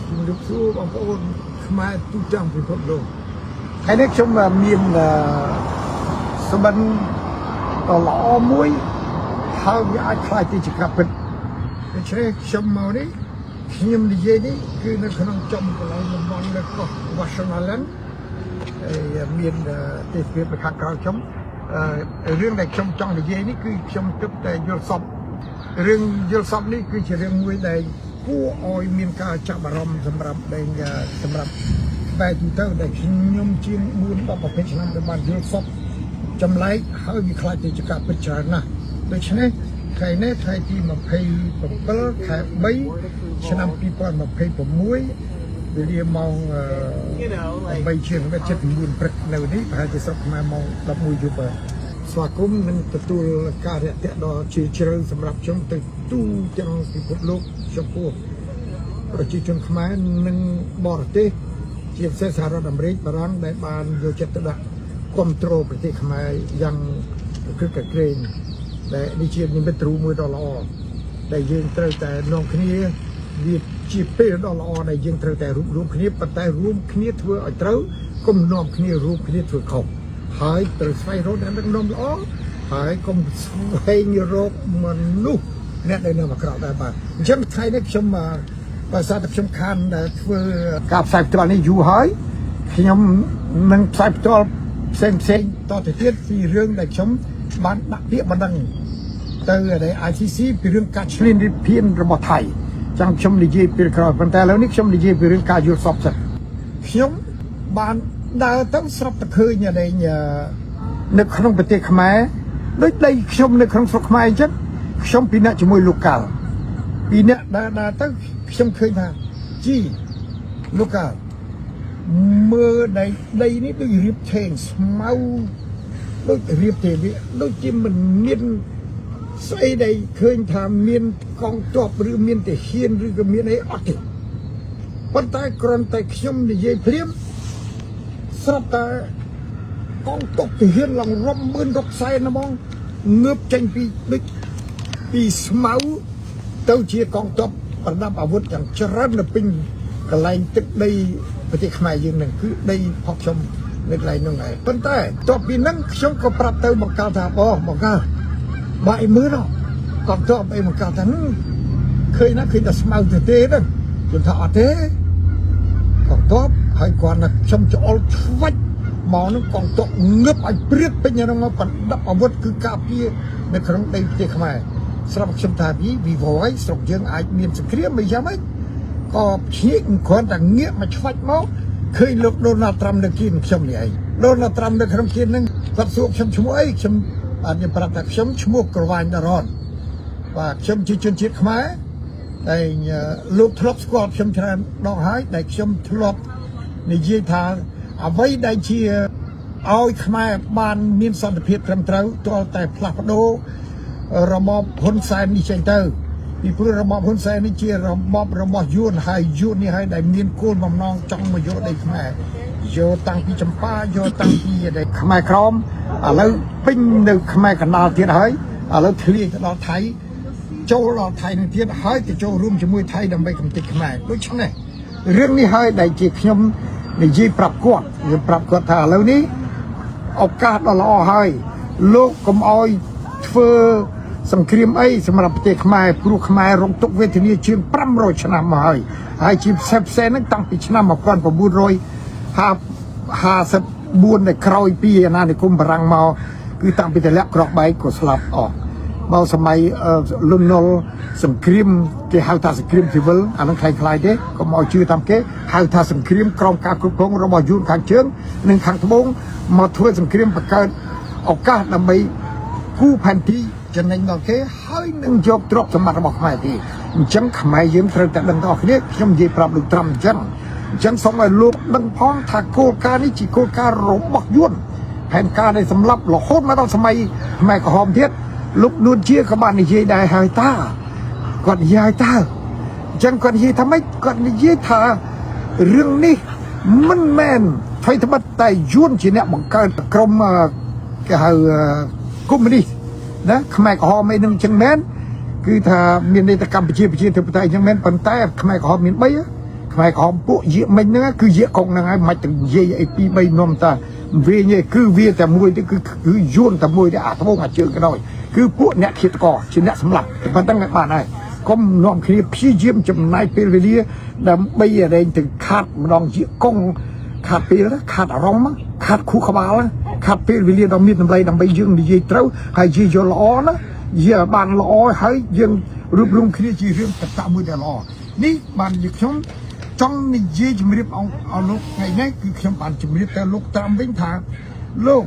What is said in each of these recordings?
ជំរាបសួរបងប្អូនខ្មែរទូទាំងពិភពលោកថ្ងៃនេះខ្ញុំមានសម្បត្តិដ៏ល្អមួយហើយវាអាចខ្លាយទៅជាការពិតដូច្នេះខ្ញុំមកនេះខ្ញុំនិយាយនេះគឺនៅក្នុងចំកន្លែងតំបន់នៅកោះ Washington Island ហើយមានទេសភាពនៅខាងក្រៅខ្ញុំរឿងដែលខ្ញុំចង់និយាយនេះគឺខ្ញុំគិតតែយល់សពរឿងយល់សពនេះគឺជារឿងមួយដែលគួរឲ្យមានការចាប់អារម្មណ៍សម្រាប់បែបទូទៅដែលខ្ញុំជាង4-10 ឆ្នាំដែលបានយល់សពចម្លែកហើយវាខ្លាចទៅជាការពិតច្រើនណាស់ដូច្នេះថ្ងៃនេះថ្ងៃទី27ខែ3ឆ្នាំ2026វេលាម៉ោង8ជាង7:09ព្រឹកនៅនេះប្រហែលជាស្រុកខ្មែរម៉ោង11យប់ស្វាគមន៍និងទទួលការរាក់ទាក់ដ៏ជ្រាលជ្រៅសម្រាប់ខ្ញុំទៅទូទាំងពិភពលោកចំពោះប្រជាជនខ្មែរនិងបរទេសជាពិសេសសហរដ្ឋអាមេរិកបារាំងដែលបានយកចិត្តទុកដាក់គ្រប់គ្រងប្រទេសខ្មែរយ៉ាងក្រឹកក្រែងដែលនេះជានិមិត្តរូបមួយដ៏ល្អដែលយើងត្រូវតែនាំគ្នាវាជាពេលដ៏ល្អដែលយើងត្រូវតែរួមគ្នាប៉ុន្តែរួមគ្នាធ្វើឲ្យត្រូវកុំនាំគ្នារួមគ្នាធ្វើខុសហើយត្រូវស្វែងរកអ្នកដឹកនាំល្អហើយកុំស្វែងរកមនុស្សអ្នកដែលនៅអាក្រក់ដែរបាទអញ្ចឹងថ្ងៃនេះខ្ញុំបើសិនតែខ្ញុំខានដែលធ្វើការផ្សាយផ្ទាល់នេះយូរហើយខ្ញុំនឹងផ្សាយផ្ទាល់ផ្សេងតទៅទៀតពីរឿងដែលខ្ញុំបានដាក់ពាក្យបណ្ដឹងទៅដែល ICC ពីរឿងការឈ្លានពានរបស់ថៃចឹងខ្ញុំនិយាយពីក្រោយប៉ុន្តែឥឡូវនេះខ្ញុំនិយាយពីរឿងការយល់សពសិនខ្ញុំបានដើរទៅស្រាប់តែឃើញដែលនៅក្នុងប្រទេសខ្មែរដូចដីខ្ញុំនៅក្នុងស្រុកខ្មែរអញ្ចឹងខ្ញុំពីអ្នកជាមួយលោកកាល់ពីអ្នកដើរទៅខ្ញុំឃើញថាជីលោកកាល់មើលដីនេះដូចរៀបថេងស្មៅដូចរៀបទេវាដូចជាមិនមានស្អីដែលឃើញថាមានកងទ័ពឬមានទាហានឬក៏មានអីអត់ទេប៉ុន្តែគ្រាន់តែខ្ញុំនិយាយព្រាមស្រាប់តែកងទ័ពទាហានឡើងរាប់ម៉ឺនរាប់សែនហ្មងងើបចេញពីដូចពីស្មៅទៅជាកងទ័ពប្រដាប់អាវុធយ៉ាងច្រើននៅពេញកន្លែងទឹកដីប្រទេសខ្មែរយើងនឹងគឺដីផកខ្ញុំនៅកន្លែងនោះឯងប៉ុន្តែតបពីហ្នឹងខ្ញុំក៏ប្រាប់ទៅបង្កើតថាបង្កើតបើអីមើលកងទ័ពអីបង្កើតថាឃើញណាឃើញតែស្មៅទៅទេហ្នឹងខ្ញុំថាអត់ទេកងទ័ពហើយគាត់ណាខ្ញុំច្អល់ឆ្វាច់មកនឹងកងទ័ពងើបឲ្យព្រាតពេញហ្នឹងមកប្រដាប់អាវុធគឺការពារនៅក្នុងដីប្រទេសខ្មែរស្រាប់ខ្ញុំថាវីវយស្រុកយើងអាចមានសង្គ្រាមមិនយ៉ាងម៉េចក៏ភ្ញាក់គ្រាន់តែងាកមកឆ្វាច់មកឃើញលោកដូណាល់ត្រាំនៅគៀនខ្ញុំនេះឯងដូណាល់ត្រាំនៅក្នុងគៀនហ្នឹងគាត់សួរខ្ញុំឈ្មោះអីខ្ញុំបានប្រាប់ថាខ្ញុំឈ្មោះក្រវ៉ាញ់តារ៉នបាទខ្ញុំជាជនជាតិខ្មែរដែលលោកធ្លាប់ស្គាល់ខ្ញុំច្រើនដងហើយដែលខ្ញុំធ្លាប់និយាយថាអ្វីដែលជាឲ្យខ្មែរបានមានសន្តិភាពត្រឹមត្រូវទាល់តែផ្លាស់ប្ដូររបបហ៊ុនសែននេះចេញទៅពីព្រោះរបបហ៊ុនសែននេះជារបបរបស់យួនហើយយួននេះហើយដែលមានគោលបំណងចង់មកយកដីខ្មែរយកតាំងពីចម្ប៉ាយកតាំងពីដែលខ្មែរក្រមឥឡូវពេញនៅខ្មែរកណ្ដាលទៀតហើយឥឡូវធ្លាយទៅដល់ថៃចូលដល់ថៃនឹងទៀតហើយទៅចូលរួមជាមួយថៃដើម្បីកំទេចខ្មែរដូច្នេះរឿងនេះហើយដែលជាខ្ញុំនិយាយប្រាប់គាត់ថាឥឡូវនេះឱកាសដ៏ល្អហើយលោកកុំអោយធ្វើសង្គ្រាមអីសម្រាប់ប្រទេសខ្មែរព្រោះខ្មែររងទុក្ខវេទនាជាង500ឆ្នាំមកហើយជាផ្សេងហ្នឹងតាំងពីឆ្នាំ1954ដែលក្រោយពីអាណានិគមបារាំងមកគឺតាំងពីតម្លាក់ក្រកបែកក៏ស្លាប់អស់មកសម័យលន់នល់សង្គ្រាមគេហៅថាសង្គ្រាមស៊ីវិលអានឹងคล้ายទេកុំឲ្យជឿតាមគេហៅថាសង្គ្រាមក្រោមការគ្រប់គ្រងរបស់យួនខាងជើងនិងខាងត្បូងមកធ្វើសង្គ្រាមបង្កើតឱកាសដើម្បីគូផែនទីចំណេញដល់គេហើយនឹងយកទ្រព្យសម្បត្តិរបស់ខ្មែរទេអញ្ចឹងខ្មែរយើងត្រូវតែដឹងដល់គ្នាខ្ញុំនិយាយប្រាប់លោកត្រាំអញ្ចឹងសូមឲ្យលោកដឹងផងថាគោលការណ៍នេះជាគោលការណ៍របស់យួនផែនការដែលសម្លាប់រហូតមកដល់សម័យខ្មែរក្រហមទៀតលោកនួនជាក៏បាននិយាយដែរហើយតាគាត់និយាយតាអញ្ចឹងគាត់និយាយថាម៉េចគាត់និយាយថារឿងនេះមិនមែនថ្មីត្បិតតែយួនជាអ្នកបង្កើតក្រុមគេហៅកុម្មុយនីសណាខ្មែរក្រហមអីនឹងអញ្ចឹងមែនគឺថាមានន័យថាកម្ពុជាប្រជាធិបតេយ្យអញ្ចឹងមែនប៉ុន្តែខ្មែរក្រហមមាន3 ខ្មែរក្រមពួកយាមិញហ្នឹងគឺយាកុងហ្នឹងហើយមិនទាំងនិយាយអីពី3នំតាវាញគឺវាតែមួយទៅគឺយួនតែមួយទេអាត្បូងអាជើងក៏ដោយគឺពួកអ្នកឃាតករជាអ្នកសម្លាប់ប៉ុណ្្នឹងបានហើយកុំនាំគ្នាព្យាយាមចំណាយពេលវេលាដើម្បីរែងទាំងខាត់ម្ដងយាកុងខាត់ពេលខាត់អារម្មណ៍ខាត់ខួរក្បាលខាត់ពេលវេលាដ៏មានតម្លៃដើម្បីយើងនិយាយត្រូវហើយនិយាយយកល្អណានិយាយបានល្អហើយយើងរួបរวมគ្នាជារឿងកត្តាមួយដែលល្អនេះបាននិយាយខ្ញុំចង់និយាយជំរាបអង្គលោកថ្ងៃនេះគឺខ្ញុំបានជំរាបទៅលោកតាមវិញថាលោក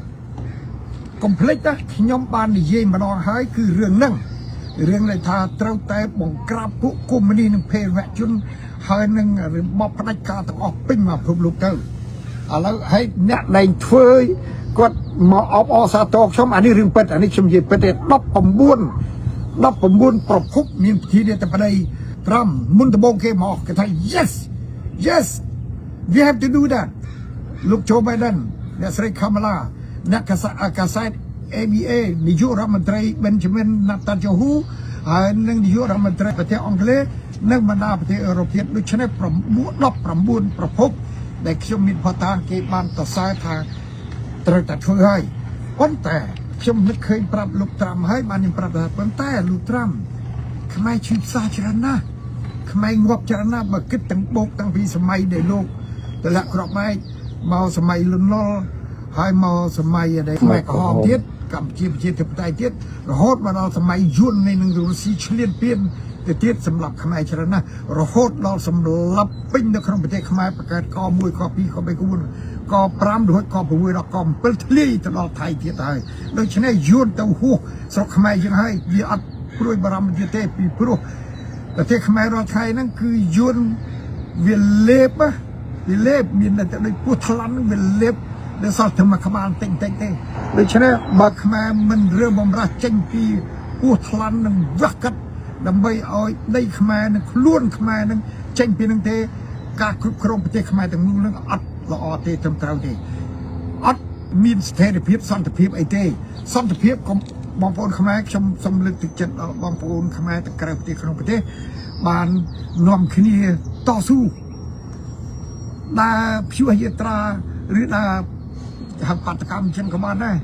កុំភ្លេចណាខ្ញុំបាននិយាយម្ដងហើយគឺរឿងហ្នឹងរឿងដែលថាត្រូវតែបង្ក្រាបពួកកុម្មុយនីសនិងភេរវជនហើយនឹងរបបផ្ដាច់ការទាំងអស់ពេញមកគ្រប់លោកទៅឥឡូវហើយអ្នកដែលធ្វើគាត់មកអបអរសាទរខ្ញុំអានេះរឿងពិតអានេះខ្ញុំនិយាយពិតទេ19ប្រភពមានពិធីនេះតែប្តី5មុនដំបូងគេមកគេថា yes we have to do that លោកโจ Biden អ្នកស្រី Kamala អ្នកកាសែត ABA នាយករដ្ឋមន្ត្រី Benjamin Netanyahu ហើយនឹងនាយករដ្ឋមន្ត្រីប្រទេសអង់គ្លេសនិងបណ្ដាប្រទេសអឺរ៉ុបដូច្នេះ19ប្រភពដែលខ្ញុំមានផតតាគេបានសរសើរថាត្រូវតែធ្វើហើយប៉ុន្តែខ្ញុំនឹកឃើញប្រាប់លោកត្រាំហើយបានខ្ញុំប្រាប់ថាប៉ុន្តែលោកត្រាំខ្មែរឈឺផ្សាច្រើនណាស់ខ្មែរងាប់ច្រើនណាស់បើគិតទាំងបោកតាំងពីសម័យដែលលោកតលាក់ក្របម៉ែកមកសម័យលន់នល់ហើយមកសម័យដែលខ្មែរក្រហមទៀតកម្ពុជាប្រជាធិបតេយ្យទៀតរហូតមកដល់សម័យយួននៃនឹងរុស្ស៊ីឈ្លានពានទៅទៀតសម្រាប់ខ្មែរច្រើនណាស់រហូតដល់សម្លាប់ពេញនៅក្នុងប្រទេសខ្មែរបង្កើតក1ក2ក3ក4ក5រហូតក6ដល់ក7ធ្លាយទៅដល់ថៃទៀតហើយដូច្នេះយួនទៅហួសស្រុកខ្មែរយើងហើយវាអត់ព្រួយបារម្ភទៀតទេពីព្រោះប្រទេសខ្មែររាល់ថ្ងៃហ្នឹងគឺយួនវាលេបមានតែដូចពោះថ្លាន់វាលេបដែលសល់តែមួយក្បាលតិចទេដូច្នេះបើខ្មែរមិនរើបំរាស់ចេញពីពោះថ្លាន់នឹងវាស់កាត់ដើម្បីឲ្យដីខ្មែរនិងខ្លួនខ្មែរនឹងចេញពីនឹងទេការគ្រប់គ្រងប្រទេសខ្មែរទាំងនោះនឹងអត់ល្អទេត្រឹមត្រូវទេអត់មានស្ថិរភាពសន្តិភាពអីទេសន្តិភាពកុំបងប្អូនខ្មែរខ្ញុំសូមលើកទឹកចិត្តដល់បងប្អូនខ្មែរទាំងក្រៅប្រទេសក្នុងប្រទេសបាននាំគ្នាតស៊ូដើរព្យួរយាត្រាឬដើរហៅបាតកម្មអញ្ចឹងក៏បានដែរ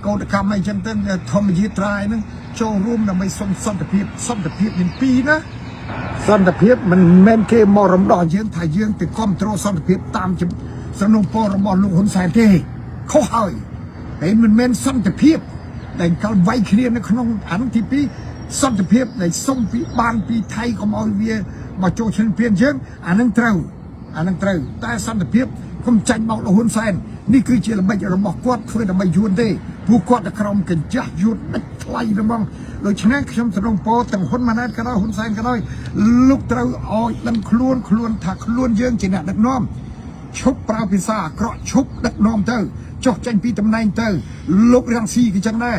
កោតកម្មអីចឹងទៅធម្មយាត្រាហ្នឹងចូលរួមដើម្បីសុំសន្តិភាពមានពីរណាសន្តិភាពមិនមែនគេមករំដោះយើងថាយើងទៅគ្រប់គ្រងសន្តិភាពតាមសំណុំពររបស់លោកហ៊ុនសែនទេខុសហើយតែមិនមែនសន្តិភាពដែលកលវាយគ្នានៅក្នុងអានោះទី2សន្តិភាពដែលសុំពីបានពីថៃកុំឲ្យវាមកចូលឈ្លានពានយើងអានឹងត្រូវតែសន្តិភាពគុំចាញ់មកលោកហ៊ុនសែននេះគឺជាល្បិចរបស់គាត់ធ្វើដើម្បីយួនទេពួកគាត់តែក្រុមកញ្ចាស់យួនដាច់ថ្លៃរបស់ដូច្នេះខ្ញុំសរងពោទាំងហ៊ុនម៉ាណែតក៏ដោយហ៊ុនសែនក៏ដោយលោកត្រូវឲ្យដឹងខ្លួនថាខ្លួនយើងជាអ្នកដឹកនាំឈប់ប្រើភាសាអាក្រក់ឈប់ដឹកនាំទៅចុះចេញពីតំណែងទៅលោករាំងស៊ីក៏ចឹងដែរ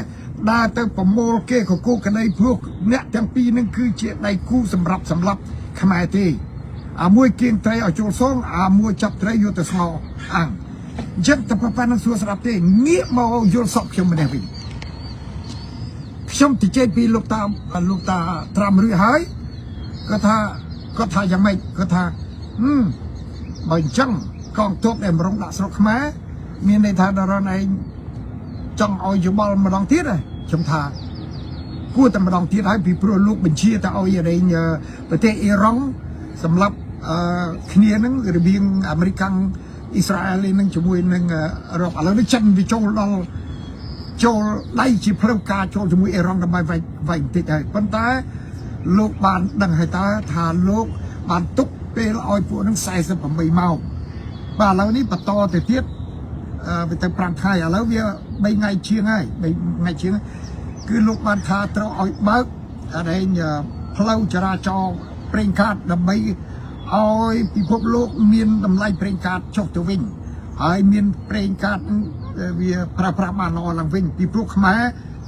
ដើរទៅប្រមូលគេក៏គូកណីព្រោះអ្នកទាំងពីរនឹងគឺជាដៃគូសម្រាប់ខ្មែរទេអាមួយគៀងត្រីឲ្យចូលសងអាមួយចាប់ត្រីយកទៅស្ងោអាំងចឹងតែប៉ានឹងសួរស្រាប់ទេងាកមកយល់សក់ខ្ញុំម្នេះវិញខ្ញុំទៅជែកពីលោកតាត្រាំរឿហើយគាត់ថាយ៉ាងម៉េចគាត់ថាបើអញ្ចឹងកងទ័ពដែលមករងដាក់ស្រុកខ្មែរមានន័យថាដល់រនឯងចង់ឲ្យយោបល់ម្ដងទៀតខ្ញុំថាគួរតែម្ដងទៀតហើយពីព្រោះលោកបញ្ជាទៅឲ្យរែងប្រទេសអ៊ីរ៉ង់សម្រាប់គ្នានឹងរបៀងអាមេរិកអ៊ីស្រាអែលនឹងជាមួយនឹងអឺរ៉ុបឥឡូវនេះចិនវាចូលដៃជាផ្លូវការចូលជាមួយអ៊ីរ៉ង់ដើម្បីវាយបន្តិចហើយប៉ុន្តែលោកបានដឹងហើយតើថាលោកបានទុកពេលឲ្យពួកនឹង48ម៉ោងបាទឥឡូវនេះបន្តទៅទៀតវាទៅ5ថ្ងៃឥឡូវវា3ថ្ងៃជាងហើយ3ថ្ងៃជាងគឺលោកបានថាត្រូវឲ្យបើកអរែងផ្លូវចរាចរណ៍ប្រេងកាតដើម្បីឲ្យពិភពលោកមានតម្លៃប្រេងកាតចុះទៅវិញហើយមានប្រេងកាតវាប្រើប្រាស់បានល្អឡើងវិញពីព្រោះខ្មែរ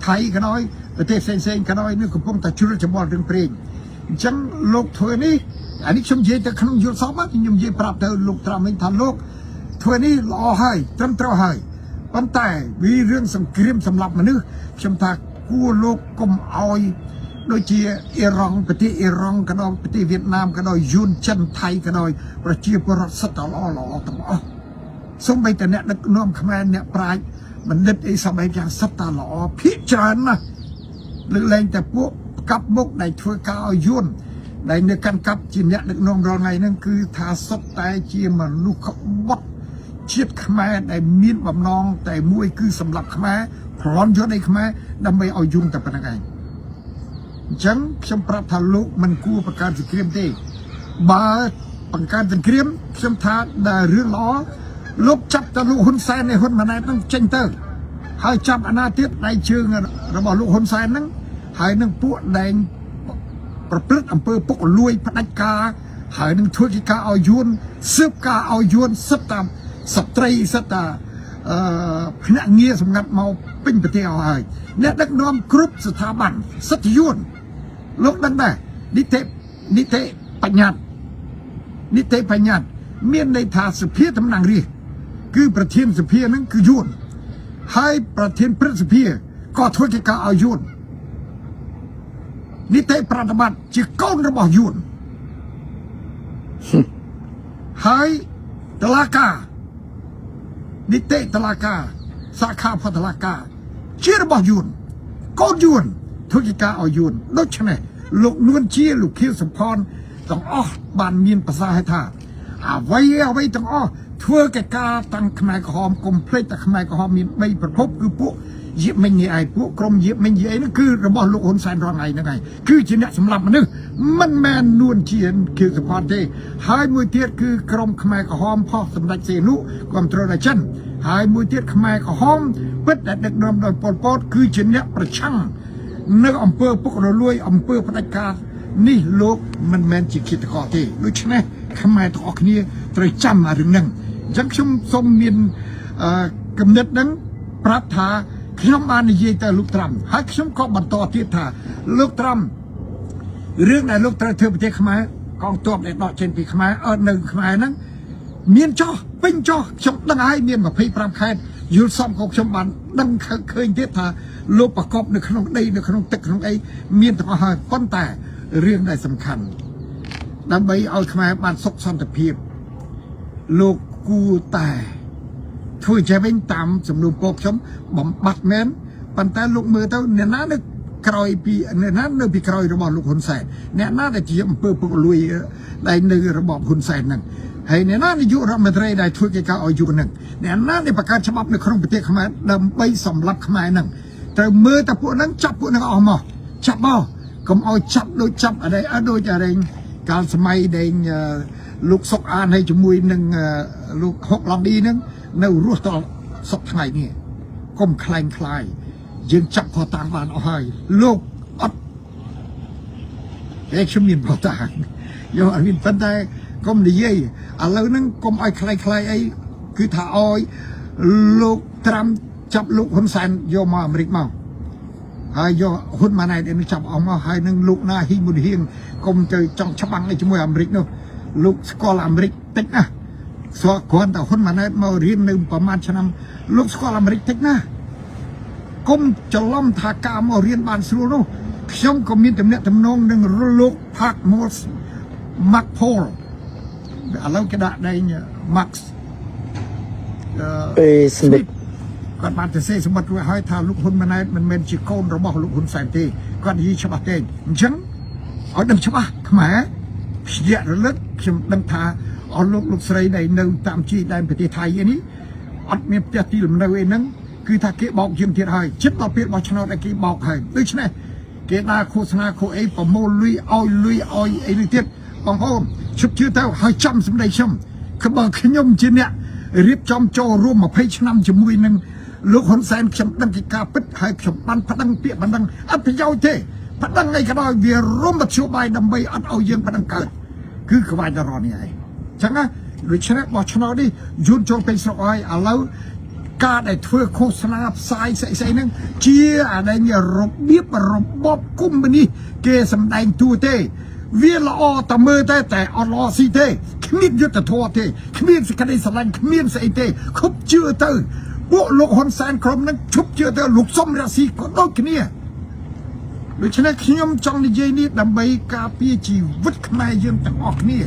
ថៃក៏ដោយប្រទេសផ្សេងក៏ដោយនឹងកំពុងតែជ្រុលច្បល់រឿងប្រេងអញ្ចឹងលោកធ្វើនេះអានេះខ្ញុំនិយាយទៅក្នុងយល់សពខ្ញុំនិយាយប្រាប់ទៅលោកត្រាំវិញថាលោកធ្វើនេះល្អហើយត្រឹមត្រូវហើយប៉ុន្តែវារឿងសង្គ្រាមសម្រាប់មនុស្សខ្ញុំថាគួរលោកកុំឲ្យ โดยเฉพาะอิหร่านประเทศอิหร่านก็ได้ประเทศเวียดนามก็ได้ยุนจันไทยก็ได้ประเทศปรสตอหล่อตั้งอ๋อสมัยแต่เนี่ยนักน้อมขมรเนี่ยปลายมันเด็ดไอ้สมัยอย่างสตาหล่อพิจารณาหรือแรงแต่พวกกับมุกในทัวร์กาวยุนในเนื้อกันกับจีนเนี่ยนักน้อมรอไงนั่นคือทาสตายเจียมันลูกขบดเชียดขมรในมีนบำนองแต่มวยคือสำหรับขมรพร้อมยศในขมรดำไปเอายุนแต่เป็นยังไงจังฉันปรับทะลุมันกู้ประการสังเกตได้บาประการสังเกตฉันท้าได้เรื่องล้อลบจับตะลุหุ่นแซนในหุ่นมาในต้องเจนเตอร์ให้จับอนาเทศในเชิงระบบลุหุ่นแซนนั้นให้นั่งพวกแดงประพฤติอำเภอพวกรวยพนักกาให้นั่งช่วยกาเอายุนสืบกาเอายุนสตามสตรีสตาพนักเงี้ยสำนักเมาเป็นประเทศเอาให้เนี่ยนักน้อมกรุ๊ปสถาบันสัตยุนโลกดังได้นิเทปัญญานิเทปัญญาเมียนในทาสเพียทำนางเรียคือประเทศสเพียนั้นคือยุนให้ประเทศพระสเพียก็ทั่วกิจการเอายุนนิเทปฏิบัติจะก้อนระบอบยุนให้ตลากานิเทตลากาสาขาพัฒลากาเชื่อระบอบยุนก้อนยุนทั่วกิจการเอายุนโดยเฉพาะลูกนวลเชี่ยลูกเขี้ยวสมพรต้องอ้อบานมีนภาษาให้ท่าเอาไว้ต้องอ้อทั่วกิจการตั้งขมายกหอมกลมเพลตแต่ขมายกหอมมีใบประพบคือพวกเย็บไม่เงี้ยไอ้พวกกรมเย็บไม่เงี้ยนั่นคือระบบลูกหุ่นแสนรองไงนั่นไงคือจีเนี่ยสำหรับมันนึกมันแมนนวลเชียนคือสปอร์ตเต้หายมวยเทียดคือกรมขมายกหอมพ่อสมเด็จเสนุความตรวจชันหายมวยเทียดขมายกหอมเปิดแต่เด็กนมโดยปอดปอดคือจีเนี่ยประชังนึกอำเภอพวกเราลุยอำเภอพนักการนี่โลกมันแมนจิคิดก่อเต้ดูใช่ไหมขมายตอกนี้ตรจำมาถึงนั่งยังชมสมมีนกำเนิดนั้นปรับถาขยมบานในเยแต่ลูกตรัมให้ขยมก็บรรทอที่ถาลูกตรัมเรื่องไหนลูกตรัมเธอประเทศขมายกองตัวในดอกเชนปีขมายหนึ่งขมายนั้นเมียนจ่อเป็นจ่อชมดังไอ้เมียนแบบพี่ปรามแคนยูซ้ำของชมบันดังเคยเทศถาลูกประกอบในขนมใดในขนมตึกขนมไอเมียนต้องหาก้อนแต่เรื่องใดสำคัญดังใบเอาขมายบานซกซ้อนตะเพียบลูกกูแต่ช่วยจะเป็นตามสำนวนปกชมบ่มบัดแม้นปันแต่ลูกมือเต้าเนี่ยน่านึกครอยปีเนี่ยน่านึกปีครอยระบอบลูกคนแสนเนี่ยน่าได้เทียมเพื่อพวกลุยได้ในระบอบคนแสนนั่นให้เนี่ยน่าในยุโรปมาได้ช่วยกันเอาอยู่นั่นเนี่ยน่าในประกาศฉบับในครองประเทศขมายดำไปสำรับขมายนั่นแต่มือแต่พวกนั้นจับพวกนั้นออกมาจับบ่ก็เอาจับโดยจับอะไรโดยอะไรการสมัยเด้งลูกศกอ่านให้จมูกหนึ่งลูกหกลำดีนึงในรู้ต่อศกไทยนี่ก้มคลายคลายยังจับพอต่างบ้านเอาให้ลูกอัดเอกชมินพอต่างยอมมินเป็นได้ก้มดีเย่อะไรนั้นก้มไอ้คลายคลายไอ้คือถ้าอ้อยลูกตรัมจับลูกคนแสนโยมาอเมริกมาให้โยหุ่นมาในเดี๋ยวจับออกมาให้นึงลูกหน้าหิมุนเฮียงก้มเจอจังฉบังในจมูกอเมริกเนาะลูกสกอลอเมริกติดนะสวก่อนแต่คนมาเนี่ยมาเรียนหนึ่งประมาณชั่วโมงลูกสกอลอเมริกติดนะก้มจะล้อมทากามาเรียนบ้านสโลโนช่องก็มีแต่เนี่ยทำนองหนึ่งลูกพักมอสมักโพลแล้วกระดาษได้เนี่ยมักสมิธก่อนมาจะเสียสมบัติไว้ให้ทาลูกหุ่นมาในมันเป็นจิโก้ระบอกลูกหุ่นแสนตีก่อนยี่ฉบับเองจังเอาดังฉบับขมายเยอะระลึกชิมดังทาเอาลูกใส่ในเนื้อตามชีได้ประเทศไทยอันนี้อัดเมียจะตีหลุมในเวนั้นคือถ้าเก็บบอกยืมเทียนให้ชิดต่อเปียบอกชนะได้เก็บบอกให้ด้วยใช่ไหมเกณฑ์โฆษณาโคเอปโมลุยอ้อยไอ้นี่เทียนบางคนชุบชื่อเต้าให้จำสมัยชมคือบอกขยมจีเนี่ยรีบจอมโจร่วมมาเพชรนำจมูกนึงลูกคนแสนชมดังกิกาปิดให้ชมปันพัดังเปียบันดังอัดพยาวเทพัดังไงก็ได้เวียร่วมมาช่วยใบดำใบอัดเอาเยี่ยงพัดังเกิดคือขวายจะรอเนี่ยใช่ไหมหรือชนะบอกชนะดิยุนโจเป็นสกอยแล้วการได้ทั่วโฆษณาสายใส่นึงเชี่ยอะไรเนี่ยรบเบียบรบบกุ้มมันนี่เกสำแดงตัวเต้เวียละอตะมือแต่อลอสีเต้ขมิ้นยุติโทษเต้ขมิ้นสกัดสลังขมิ้นใส่เต้คุบเชื่อเต้พวกลูกฮอนแซนครมนั้นชุบเชื่อเต้ลูกส้มราศีก็ต้องเนี่ย ដូច្នេះខ្ញុំចង់និយាយនេះដើម្បីការពារជីវិតខ្មែរយើងទាំងអស់គ្នា